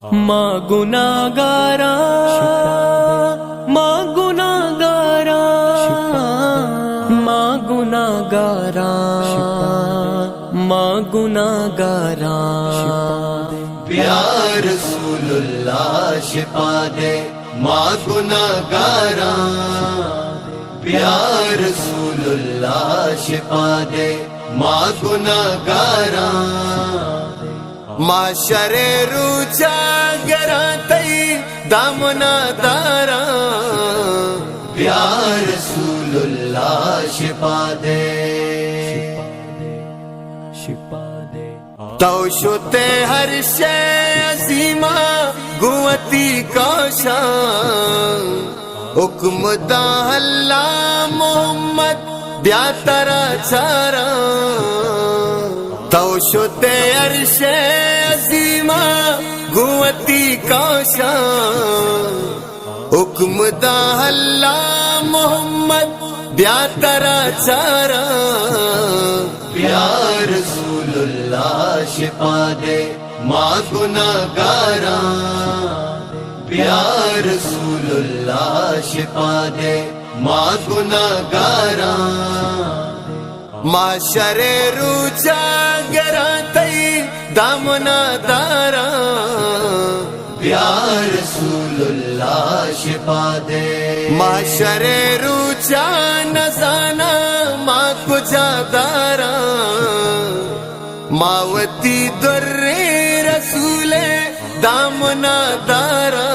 ماں گناہگارا ماں گناہگارا ماں گناہگارا ماں گناہگارا یا رسول اللہ شفا دے ماں گناہگارا یا رسول اللہ شفا دے ماں گناہگارا معاشر روچا گراتی دامنا دارا یا رسول اللہ شفا دے تو شتے ہر شے عظیمہ گوتی کوشاں حکم دا اللہ محمد بیا ترا چارا تو شتے عرش عظیمہ گوتی کوشاں حکم دا اللہ محمد بیا ترا چارا یا رسول اللہ شفا دے ماں گناہگارا یا رسول اللہ شفا دے ماں گناہگارا معاشر روچا گراتی دامنا دارا یا رسول اللہ شفا دے معاشر روچا نزانا ماں کجا دارا ماوتی در رسول دامنا دارا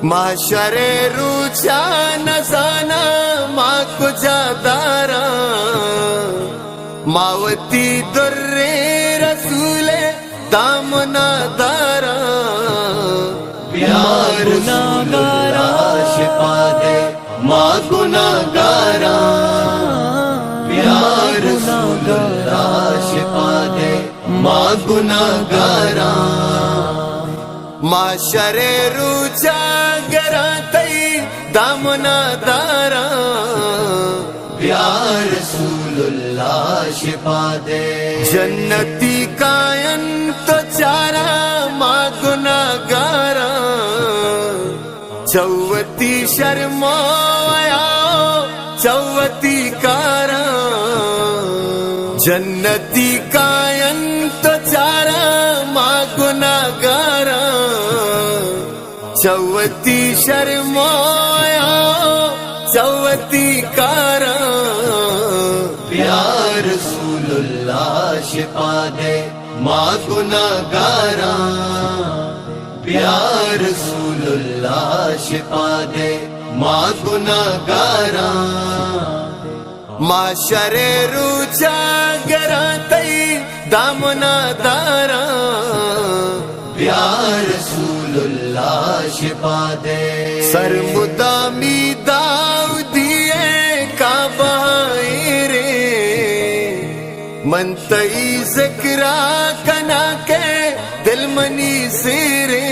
معاشر روچا نزانا ماں کجا دارا ماوتی در رسول دامنا دارا یا رسول اللہ شفا دے ماں گناہگارا یا رسول اللہ شفا دے ماں گناہگارا معاشر روچا گراتی دامنا دارا یا رسول اللہ شفا دے جنتی کائن تو چارا ماں گناہگارا چوتی شرمایا چوتی کارا جنتی کائن تو چارا ماں گناہگارا چوتی شرمایا چوتی کارا یا رسول اللہ شفا دے ماں گناہگارا یا رسول اللہ شفا دے ماں گناہگارا معاشر روچا گراتی دامنا دارا یا رسول اللہ شفا دے سر مدامی داؤدیے کا بائرے منتئی ذکرہ کنا کے دل منی سیرے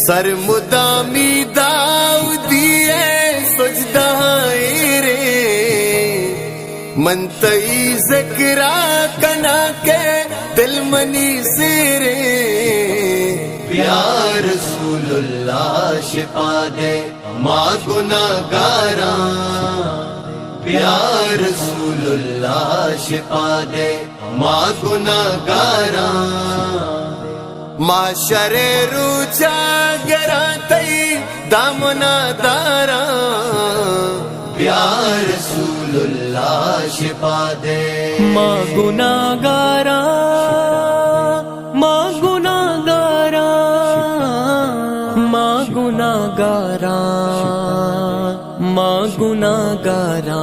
سر مدامی داؤدیے سجدہ رے منتئی ذکرہ کنا کے دل منی سیرے یا رسول اللہ شفا دے ماں گناہگارا یا رسول اللہ شفا دے ماں گناہگارا معاشر روچا گراتی دامنا دارا یا رسول اللہ شفا دے ماں گناہگارا ماں گناہگارا ماں گناہگارا ماں گناہگارا